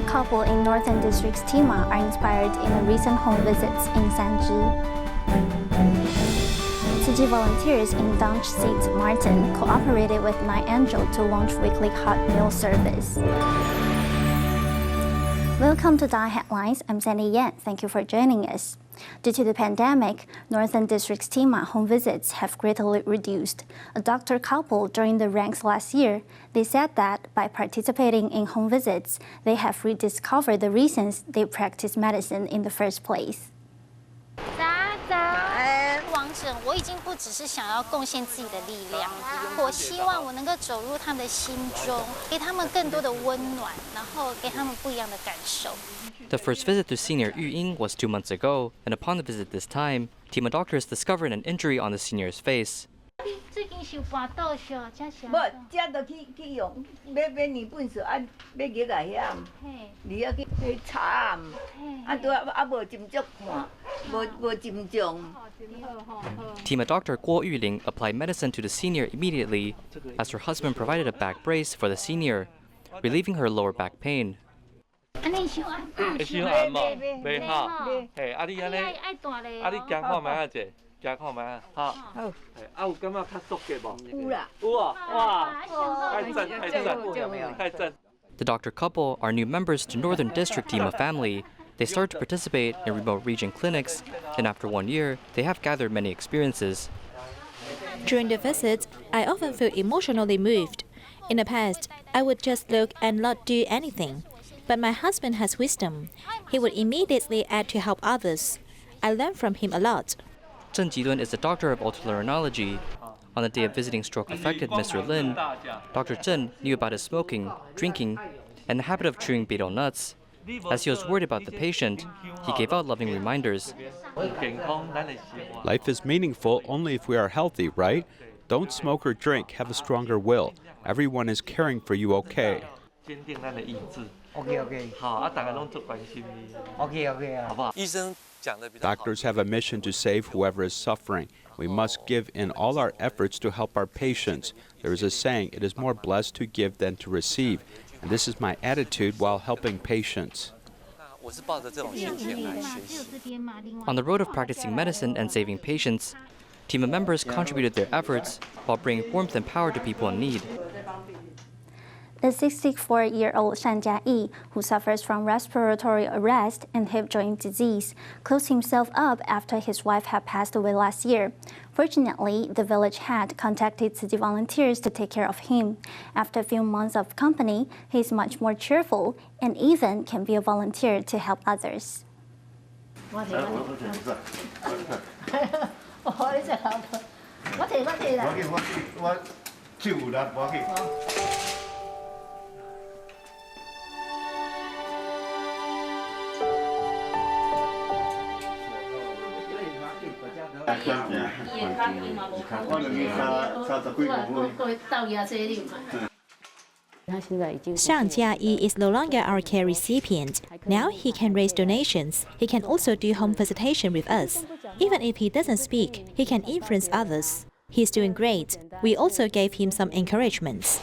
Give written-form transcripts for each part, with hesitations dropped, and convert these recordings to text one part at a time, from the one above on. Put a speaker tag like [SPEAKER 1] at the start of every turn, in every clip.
[SPEAKER 1] couple in Northern District's TIMA are inspired in the recent home visits in Sanzhi. Tzu Chi volunteers in Dutch Sint Maarten cooperated with Night Angel to launch weekly hot meal service. Welcome to DaAiHeadlines. I'm Sandy Yan. Thank you for joining us. Due to the pandemic, Northern District's TIMA home visits have greatly reduced. A doctor couple joined the ranks last year. They said that by participating in home visits, they have rediscovered the reasons they practice medicine in the first place.
[SPEAKER 2] 我已经不只是想要贡献自己的力量，我希望我能够走入他们的心中，给他们更多的温暖，然后给他们不一样的感受。
[SPEAKER 3] The first visit to senior Yu Ying was 2 months ago, and upon the visit this time, TIMA doctors discovered an injury on the senior's face.
[SPEAKER 2] 最近受拔倒是哦，真是。
[SPEAKER 4] 无，这就去用，要年本事啊，要入来遐，你要去查，无斟酌看，无斟重。
[SPEAKER 3] TIMA doctor Guo Yuling applied medicine to the senior immediately, as her husband provided a back brace for the senior, relieving her lower back pain.
[SPEAKER 5] 会伤眼无？袂吼，嘿，啊你安尼，啊你行看卖啊者，行看卖啊，哈，好，啊有感觉较舒服无？有啦，有啊，哇，太赞太赞太赞。
[SPEAKER 3] The doctor couple are new members to Northern District TIMA family. They started to participate in remote region clinics, and after 1 year, they have gathered many experiences.
[SPEAKER 6] During the visit, I often feel emotionally moved. In the past, I would just look and not do anything. But my husband has wisdom. He would immediately act to help others. I learned from him a lot.
[SPEAKER 3] Zhen Jilun is a doctor of otolaryngology. On the day of visiting stroke-affected Mr. Lin, Dr. Zhen knew about his smoking, drinking, and the habit of chewing betel nuts. As he was worried about the patient, he gave out loving reminders.
[SPEAKER 7] Life is meaningful only if we are healthy, right? Don't smoke or drink, have a stronger will. Everyone is caring for you, okay? Doctors have a mission to save whoever is suffering. We must give in all our efforts to help our patients. There is a saying, it is more blessed to give than to receive. And this is my attitude while helping patients.
[SPEAKER 3] On the road of practicing medicine and saving patients, TIMA members contributed their efforts while bringing warmth and power to people in need.
[SPEAKER 1] The 64-year-old Shan Jiayi, who suffers from respiratory arrest and hip joint disease, closed himself up after his wife had passed away last year. Fortunately, the village had contacted Tzu Chi volunteers to take care of him. After a few months of company, he is much more cheerful and even can be a volunteer to help others.
[SPEAKER 6] Shan Jiayi is no longer our care recipient. Now he can raise donations. He can also do home visitation with us. Even if he doesn't speak, he can influence others. He's doing great. We also gave him some encouragements.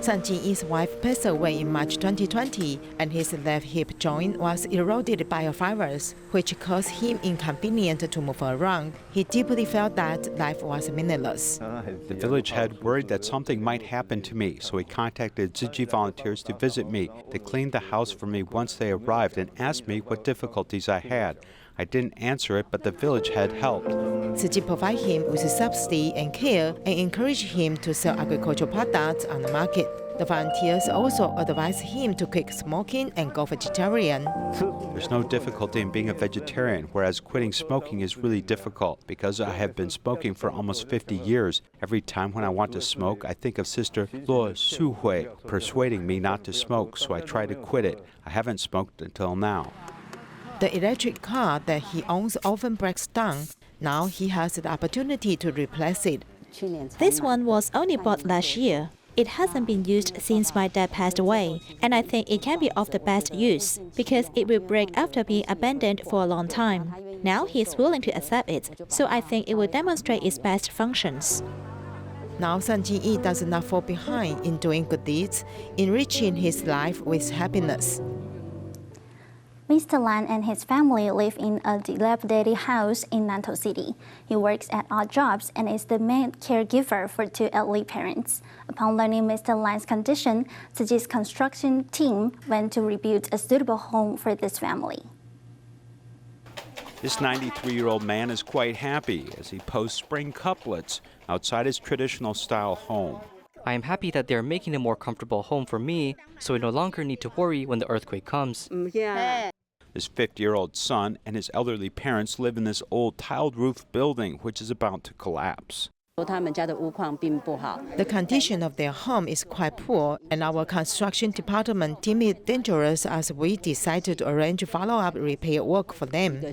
[SPEAKER 8] Sanzhi's wife passed away in March 2020, and his left hip joint was eroded by a virus, which caused him inconvenience to move around. He deeply felt that life was meaningless.
[SPEAKER 7] The village head worried that something might happen to me, so he contacted Tzu Chi volunteers to visit me. They cleaned the house for me once they arrived and asked me what difficulties I had. I didn't answer it, but the village head helped.
[SPEAKER 8] Tzu Chi provided him with subsidy and care and encouraged him to sell agricultural products on the market. The volunteers also advised him to quit smoking and go vegetarian.
[SPEAKER 7] There's no difficulty in being a vegetarian, whereas quitting smoking is really difficult because I have been smoking for almost 50 years. Every time when I want to smoke, I think of Sister Luo Suhui persuading me not to smoke, so I try to quit it. I haven't smoked until now.
[SPEAKER 8] The electric car that he owns often breaks down. Now he has the opportunity to replace it.
[SPEAKER 6] This one was only bought last year. It hasn't been used since my dad passed away, and I think it can be of the best use because it will break after being abandoned for a long time. Now he is willing to accept it, so I think it will demonstrate its best functions.
[SPEAKER 8] Now Shan Jiayi does not fall behind in doing good deeds, enriching his life with happiness.
[SPEAKER 1] Mr. Lan and his family live in a dilapidated house in Nantou City. He works at odd jobs and is the main caregiver for two elderly parents. Upon learning Mr. Lan's condition, Tzu Chi's construction team went to rebuild a suitable home for this family.
[SPEAKER 7] This 93-year-old man is quite happy as he posts spring couplets outside his traditional style home.
[SPEAKER 3] I am happy that they are making a more comfortable home for me, so I no longer need to worry when the earthquake comes.
[SPEAKER 7] His 50-year-old son and his elderly parents live in this old tiled roof building which is about to collapse.
[SPEAKER 8] The condition of their home is quite poor, and our construction department deemed it dangerous as we decided to arrange follow-up repair work for them.
[SPEAKER 3] The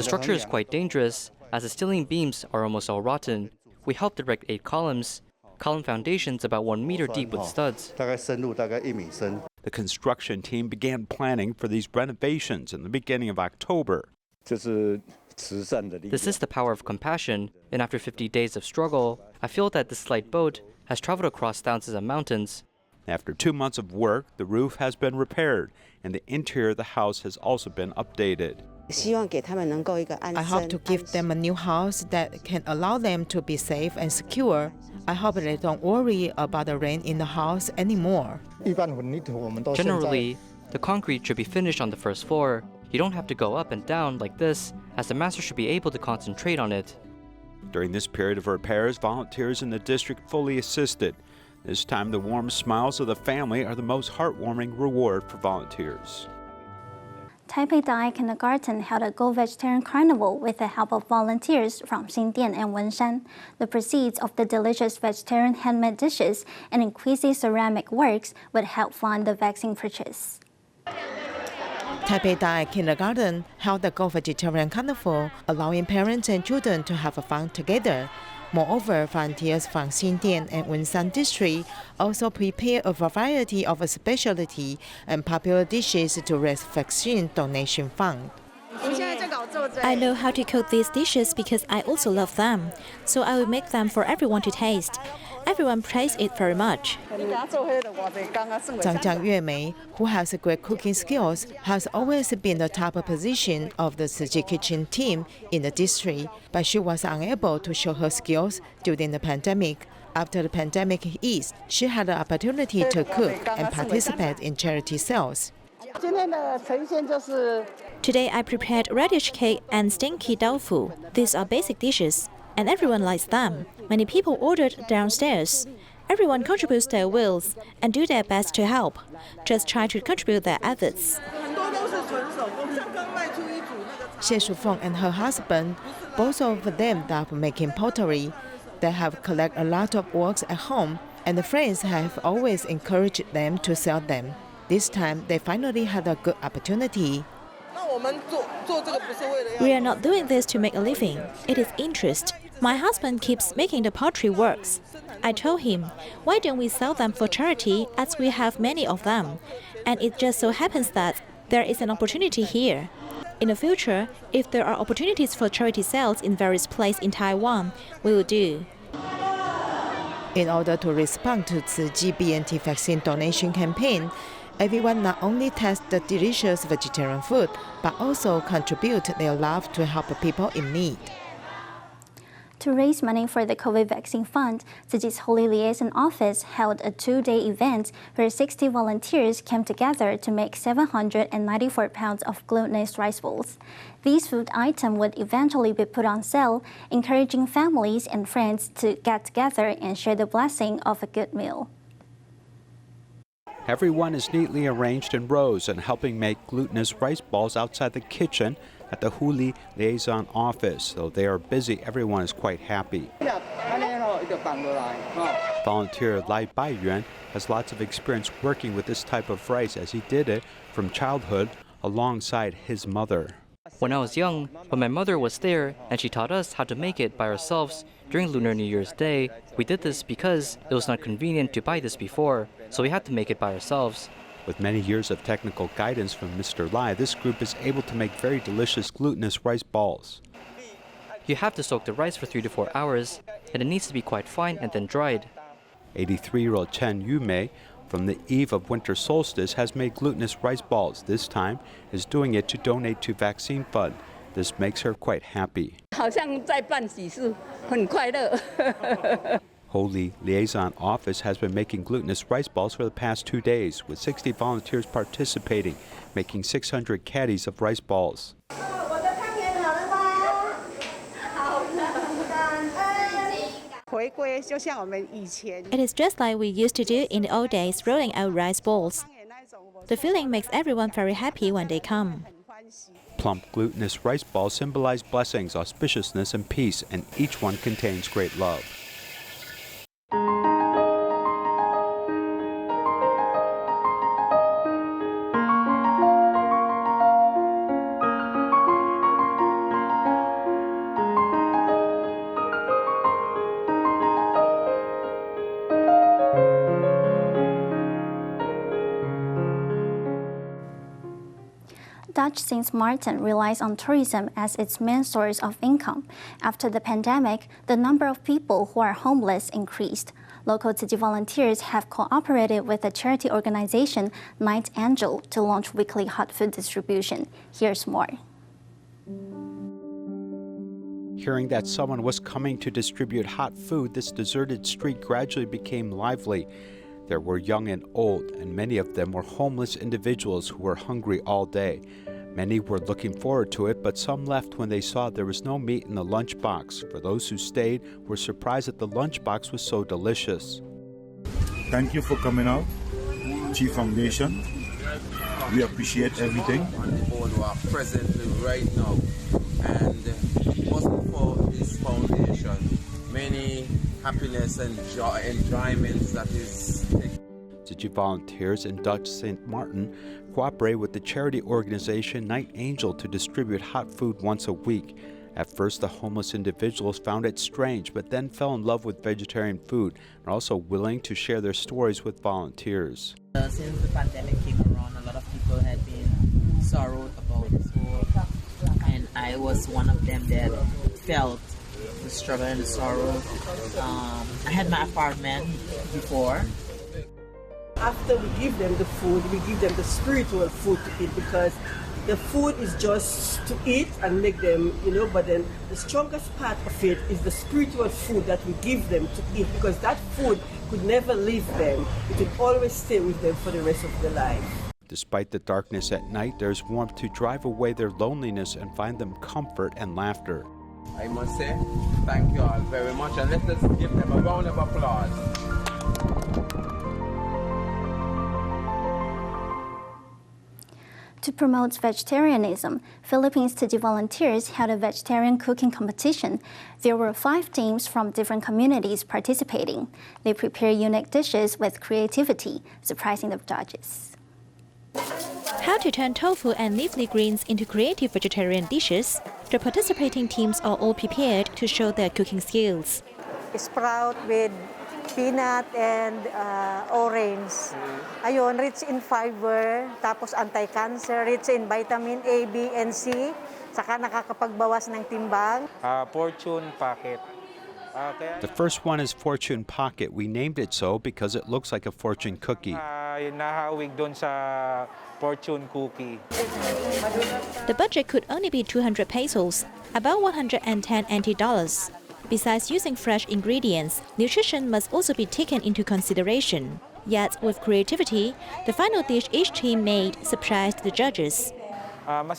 [SPEAKER 3] structure is quite dangerous, as the ceiling beams are almost all rotten. We helped erect 8 columns, column foundations about 1 meter deep with studs.
[SPEAKER 7] The construction team began planning for these renovations in the beginning of October.
[SPEAKER 3] This is the power of compassion, and after 50 days of struggle, I feel that this slight boat has traveled across thousands of mountains.
[SPEAKER 7] After 2 months of work, the roof has been repaired, and the interior of the house has also been updated.
[SPEAKER 8] I hope to give them a new house that can allow them to be safe and secure. I hope they don't worry about the rain in the house anymore.
[SPEAKER 3] Generally, the concrete should be finished on the first floor. You don't have to go up and down like this, as the master should be able to concentrate on it.
[SPEAKER 7] During this period of repairs, volunteers in the district fully assisted. This time, the warm smiles of the family are the most heartwarming reward for volunteers.
[SPEAKER 1] Taipei DaAiHead Kindergarten held a Go Vegetarian Carnival with the help of volunteers from Xindian and Wenshan. The proceeds of the delicious vegetarian handmade dishes and exquisite ceramic works would help fund the vaccine purchase.
[SPEAKER 8] Taipei DaAiHead Kindergarten held the Go Vegetarian Carnival, allowing parents and children to have fun together. Moreover, volunteers from Xindian and Wenshan district also prepare a variety of specialty and popular dishes to raise vaccine donation fund.
[SPEAKER 6] I know how to cook these dishes because I also love them, so I will make them for everyone to taste. Everyone praised it very much.
[SPEAKER 8] Zhang Yuemei, who has great cooking skills, has always been the top position of the Tzu Chi kitchen team in the district, but she was unable to show her skills during the pandemic. After the pandemic eased, she had the opportunity to cook and participate in charity sales.
[SPEAKER 6] Today I prepared radish cake and stinky tofu. These are basic dishes, and everyone likes them. Many people ordered downstairs. Everyone contributes their wills and do their best to help. Just try to contribute their efforts.
[SPEAKER 8] Xie Shufeng and her husband, both of them love making pottery. They have collected a lot of works at home, and the friends have always encouraged them to sell them. This time, they finally had a good opportunity.
[SPEAKER 6] We are not doing this to make a living. It is interest. My husband keeps making the pottery works. I told him, why don't we sell them for charity as we have many of them? And it just so happens that there is an opportunity here. In the future, if there are opportunities for charity sales in various places in Taiwan, we will do.
[SPEAKER 8] In order to respond to the GBNT vaccine donation campaign, everyone not only tests the delicious vegetarian food, but also contribute their love to help people in need.
[SPEAKER 1] To raise money for the COVID vaccine fund, Tzu Chi's Holy Liaison Office held a 2-day event where 60 volunteers came together to make 794 pounds of glutinous rice balls. These food items would eventually be put on sale, encouraging families and friends to get together and share the blessing of a good meal.
[SPEAKER 7] Everyone is neatly arranged in rows and helping make glutinous rice balls outside the kitchen at the Holy Liaison Office. Though they are busy, everyone is quite happy. Volunteer Lai Baiyuan has lots of experience working with this type of rice as he did it from childhood alongside his mother.
[SPEAKER 3] When I was young, when my mother was there and she taught us how to make it by ourselves during Lunar New Year's Day, we did this because it was not convenient to buy this before, so we had to make it by ourselves.
[SPEAKER 7] With many years of technical guidance from Mr. Lai, this group is able to make very delicious glutinous rice balls.
[SPEAKER 3] You have to soak the rice for 3 to 4 hours, and it needs to be quite fine and then dried.
[SPEAKER 7] 83-year-old Chen Yumei, from the eve of winter solstice, has made glutinous rice balls. This time is doing it to donate to vaccine fund. This makes her quite happy. Holy Liaison Office has been making glutinous rice balls for the past 2 days, with 60 volunteers participating, making 600 caddies of rice balls.
[SPEAKER 6] It is just like we used to do in the old days, rolling out rice balls. The feeling makes everyone very happy when they come.
[SPEAKER 7] Plump glutinous rice balls symbolize blessings, auspiciousness, and peace, and each one contains great love.
[SPEAKER 1] Dutch Sint Maarten relies on tourism as its main source of income. After the pandemic, the number of people who are homeless increased. Local Tzu Chi volunteers have cooperated with the charity organization Night Angel to launch weekly hot food distribution. Here's more.
[SPEAKER 7] Hearing that someone was coming to distribute hot food, this deserted street gradually became lively. There were young and old, and many of them were homeless individuals who were hungry all day. Many were looking forward to it, but some left when they saw there was no meat in the lunchbox. For those who stayed, were surprised that the lunchbox was so delicious.
[SPEAKER 9] Thank you for coming out, Chi Foundation. We appreciate everything.
[SPEAKER 10] We are presently right now, and wasn't for this foundation, many happiness and joy, enjoyments that is.
[SPEAKER 7] Tzu Chi volunteers in Dutch Sint Maarten cooperate with the charity organization Night Angel to distribute hot food once a week. At first, the homeless individuals found it strange, but then fell in love with vegetarian food and are also willing to share their stories with volunteers.
[SPEAKER 11] Since the pandemic came around, a lot of people had been sorrowed about food, and I was one of them that felt the struggle and the sorrow. I had my apartment before.
[SPEAKER 12] After we give them the food, we give them the spiritual food to eat, because the food is just to eat and make them, but then the strongest part of it is the spiritual food that we give them to eat, because that food could never leave them. It would always stay with them for the rest of their life.
[SPEAKER 7] Despite the darkness at night, there's warmth to drive away their loneliness and find them comfort and laughter.
[SPEAKER 10] I must say, thank you all very much, and let us give them a round of applause.
[SPEAKER 1] To promote vegetarianism, Philippines Tzu Chi volunteers held a vegetarian cooking competition. There were 5 teams from different communities participating. They prepared unique dishes with creativity, surprising the judges.
[SPEAKER 6] How to turn tofu and leafy greens into creative vegetarian dishes? The participating teams are all prepared to show their cooking skills.
[SPEAKER 13] Sprout with peanut and orange. Ayun, rich in fiber, tapos anti-cancer, rich in vitamin A, B, and C, saka nakakapagbawas ng timbang.
[SPEAKER 14] Fortune Pocket.
[SPEAKER 7] The first one is Fortune Pocket. We named it so because it looks like a fortune cookie.
[SPEAKER 14] Nahawig dun sa fortune cookie.
[SPEAKER 6] The budget could only be 200 pesos, about $110 NT. Besides using fresh ingredients, nutrition must also be taken into consideration. Yet, with creativity, the final dish each team made surprised the judges.
[SPEAKER 7] I'm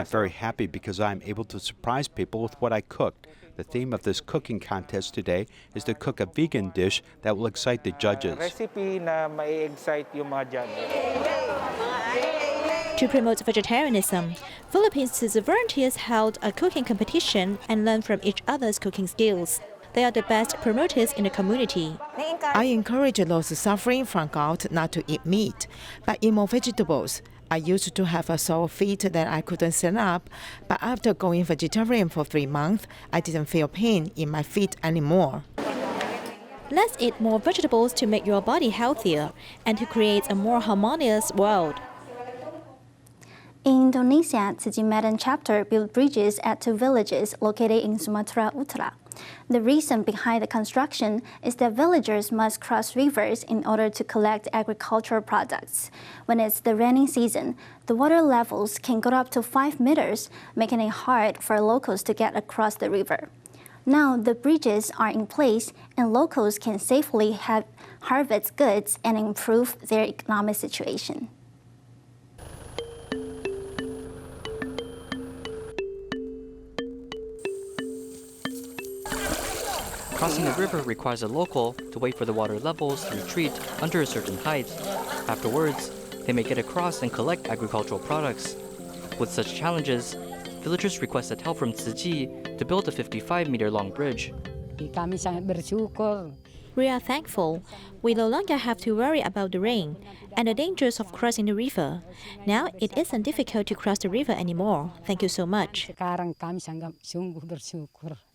[SPEAKER 7] very happy because I'm able to surprise people with what I cooked. The theme of this cooking contest today is to cook a vegan dish that will excite the judges.
[SPEAKER 14] Recipe na mai-excite yung mga judges.
[SPEAKER 6] To promote vegetarianism, Philippines Tzu Chi volunteers held a cooking competition and learned from each other's cooking skills. They are the best promoters in the community.
[SPEAKER 8] I encourage those suffering from gout not to eat meat, but eat more vegetables. I used to have a sore feet that I couldn't stand up, but after going vegetarian for 3 months, I didn't feel pain in my feet anymore.
[SPEAKER 6] Let's eat more vegetables to make your body healthier and to create a more harmonious world.
[SPEAKER 1] In Indonesia, Tzu Chi Maarten chapter built bridges at 2 villages located in Sumatera Utara. The reason behind the construction is that villagers must cross rivers in order to collect agricultural products. When it's the rainy season, the water levels can go up to 5 meters, making it hard for locals to get across the river. Now the bridges are in place and locals can safely harvest goods and improve their economic situation.
[SPEAKER 3] Crossing a river requires a local to wait for the water levels to retreat under a certain height. Afterwards, they may get across and collect agricultural products. With such challenges, villagers requested help from Tzu Chi to build a 55-meter-long bridge.
[SPEAKER 6] We are thankful. We no longer have to worry about the rain and the dangers of crossing the river. Now it isn't difficult to cross the river anymore. Thank you so much.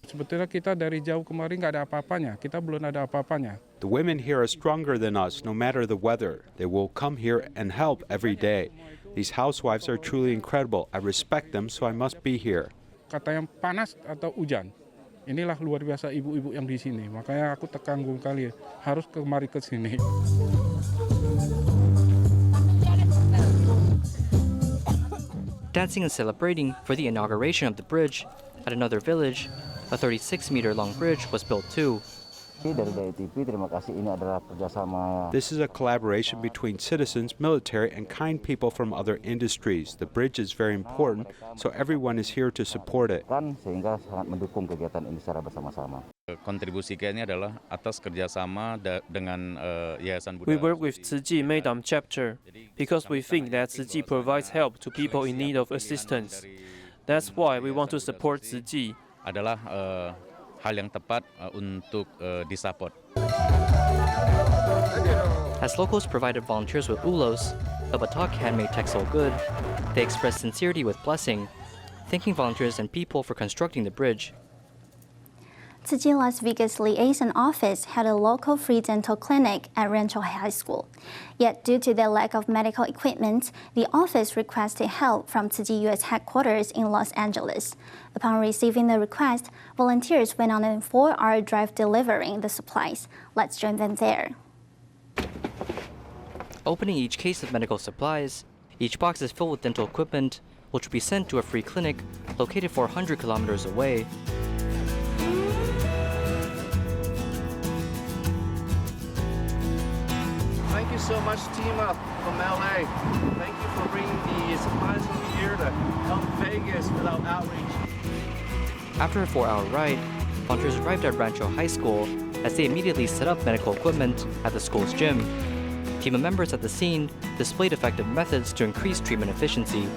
[SPEAKER 14] Sebetulnya kita dari jauh kemarin nggak ada apa-apanya. Kita belum ada apa-apanya.
[SPEAKER 7] The women here are stronger than us, no matter the weather. They will come here and help every day. These housewives are truly incredible. I respect them, so I must be here.
[SPEAKER 14] Kata yang panas atau hujan. Inilah luar biasa ibu-ibu yang di sini. Makanya aku terkagum kali harus kemari ke sini.
[SPEAKER 3] Dancing and celebrating for the inauguration of the bridge at another village, a 36-meter-long bridge was built too.
[SPEAKER 7] This is a collaboration between citizens, military, and kind people from other industries. The bridge is very important, so everyone is here to support it.
[SPEAKER 15] We work with Tzu Chi Maarten chapter because we think that Tzu Chi provides help to people in need of assistance. That's why we want to support Tzu Chi.
[SPEAKER 3] As locals provided volunteers with ulos, a batak handmade textile good, they expressed sincerity with blessing, thanking volunteers and people for constructing the bridge.
[SPEAKER 1] Tzu Chi Las Vegas liaison office had a local free dental clinic at Rancho High School. Yet due to the lack of medical equipment, the office requested help from Tzu Chi U.S. headquarters in Los Angeles. Upon receiving the request, volunteers went on a 4-hour drive delivering the supplies. Let's join them there.
[SPEAKER 3] Opening each case of medical supplies, each box is filled with dental equipment, which will be sent to a free clinic located 400 kilometers away.
[SPEAKER 5] Thank you so much, TIMA from LA. Thank you for bringing the supplies over here to help Vegas without outreach.
[SPEAKER 3] After a 4-hour ride, volunteers arrived at Rancho High School as they immediately set up medical equipment at the school's gym. TIMA members at the scene displayed effective methods to increase treatment efficiency.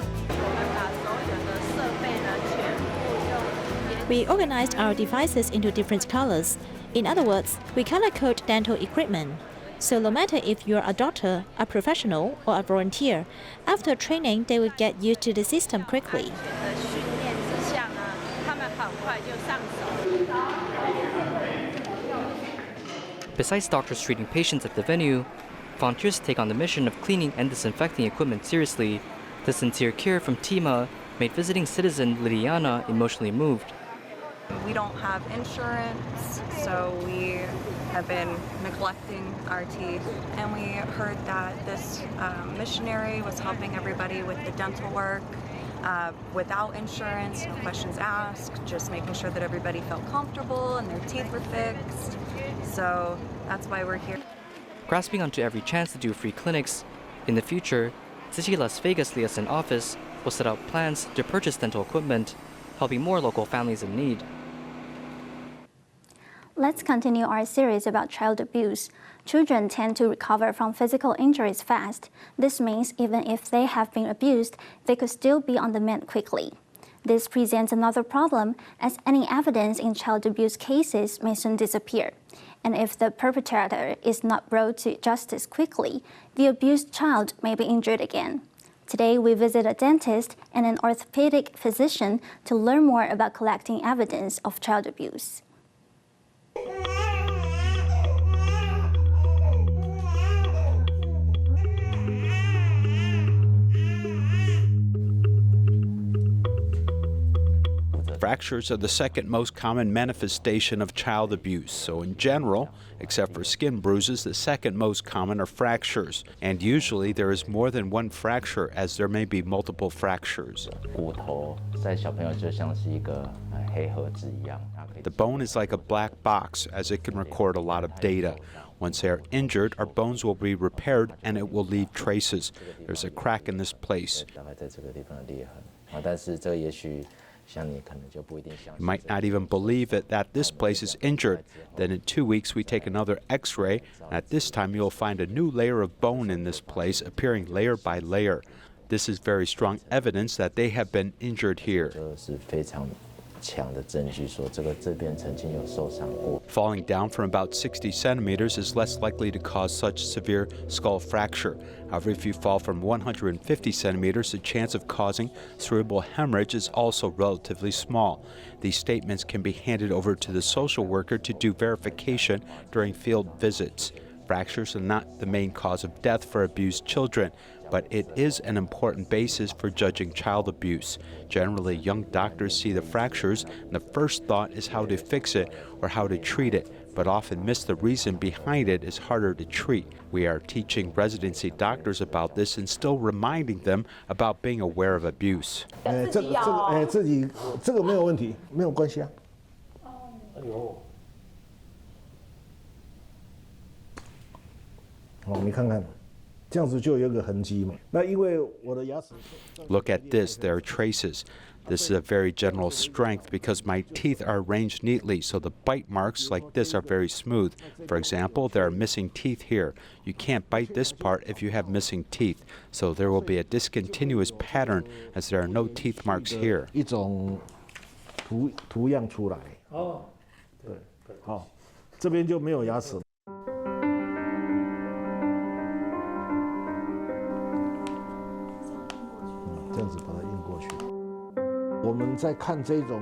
[SPEAKER 6] We organized our devices into different colors. In other words, we color-code dental equipment. So no matter if you're a doctor, a professional, or a volunteer, after training, they will get used to the system quickly.
[SPEAKER 3] Besides doctors treating patients at the venue, volunteers take on the mission of cleaning and disinfecting equipment seriously. The sincere care from TIMA made visiting citizen Lidiana emotionally moved.
[SPEAKER 16] We don't have insurance, so we have been neglecting our teeth, and we heard that this missionary was helping everybody with the dental work without insurance, no questions asked, just making sure that everybody felt comfortable and their teeth were fixed. So that's why we're here.
[SPEAKER 3] Grasping onto every chance to do free clinics, in the future, Tzu Chi Las Vegas liaison office will set out plans to purchase dental equipment, helping more local families in need.
[SPEAKER 1] Let's continue our series about child abuse. Children tend to recover from physical injuries fast. This means even if they have been abused, they could still be on the mend quickly. This presents another problem, as any evidence in child abuse cases may soon disappear. And if the perpetrator is not brought to justice quickly, the abused child may be injured again. Today, we visit a dentist and an orthopedic physician to learn more about collecting evidence of child abuse.
[SPEAKER 7] Fractures are the second most common manifestation of child abuse. So in general, except for skin bruises, the second most common are fractures. And usually there is more than one fracture, as there may be multiple fractures. The bone is like a black box, as it can record a lot of data. Once they are injured, our bones will be repaired and it will leave traces. There's a crack in this place. You might not even believe it that this place is injured. Then in 2 weeks we take another x-ray, and at this time you'll find a new layer of bone in this place, appearing layer by layer. This is very strong evidence that they have been injured here. Falling down from about 60 centimeters is less likely to cause such severe skull fracture. However, if you fall from 150 centimeters, the chance of causing cerebral hemorrhage is also relatively small. These statements can be handed over to the social worker to do verification during field visits. Fractures are not the main cause of death for abused children, but it is an important basis for judging child abuse. Generally, young doctors see the fractures, and the first thought is how to fix it or how to treat it, but often miss the reason behind it is harder to treat. We are teaching residency doctors about this and still reminding them about being aware of abuse.
[SPEAKER 17] 这个没有问题，没有关系啊。你看看。
[SPEAKER 7] Look at this, there are traces. This is a very general strength because my teeth are arranged neatly, so the bite marks like this are very smooth. For example, there are missing teeth here. You can't bite this part if you have missing teeth, so there will be a discontinuous pattern as there are no teeth marks here.
[SPEAKER 17] 一种图样出来。哦，对，好，这边就没有牙齿。 这样子把它印过去。我们在看这种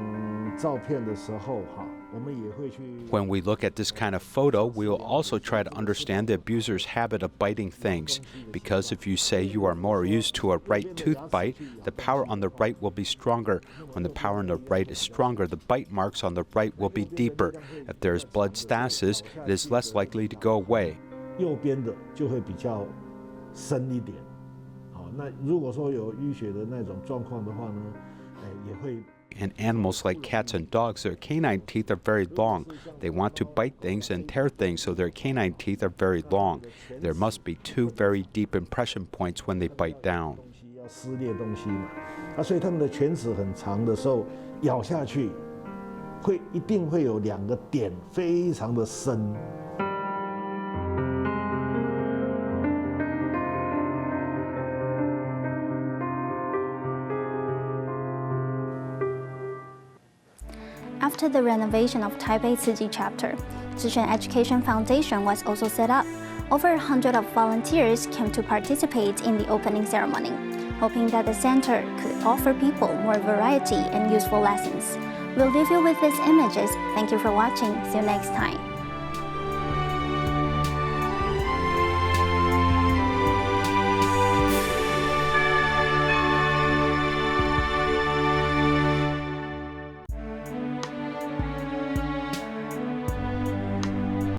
[SPEAKER 17] 照片的时候，哈，我们也会去。
[SPEAKER 7] When we look at this kind of photo, we will also try to understand the abuser's habit of biting things. Because if you say you are more used to a right tooth bite, the power on the right will be stronger. When the power on the right is stronger, the bite marks on the right will be deeper. If there is blood stasis, it is less likely to go away.
[SPEAKER 17] 右边的就会比较深一点。 那如果说有淤血的那种状况的话呢，也会。
[SPEAKER 7] In animals like cats and dogs, their canine teeth are very long. They want to bite things and tear things, so their canine teeth are very long. There must be two very deep impression points when they bite down.
[SPEAKER 17] 要撕裂东西嘛，所以它们的犬齿很长的时候，咬下去一定会有2个点非常的深。
[SPEAKER 1] After the renovation of Taipei Tzu Chi chapter, Tzu Chi Education Foundation was also set up. Over 100 of volunteers came to participate in the opening ceremony, hoping that the center could offer people more variety and useful lessons. We'll leave you with these images. Thank you for watching. See you next time.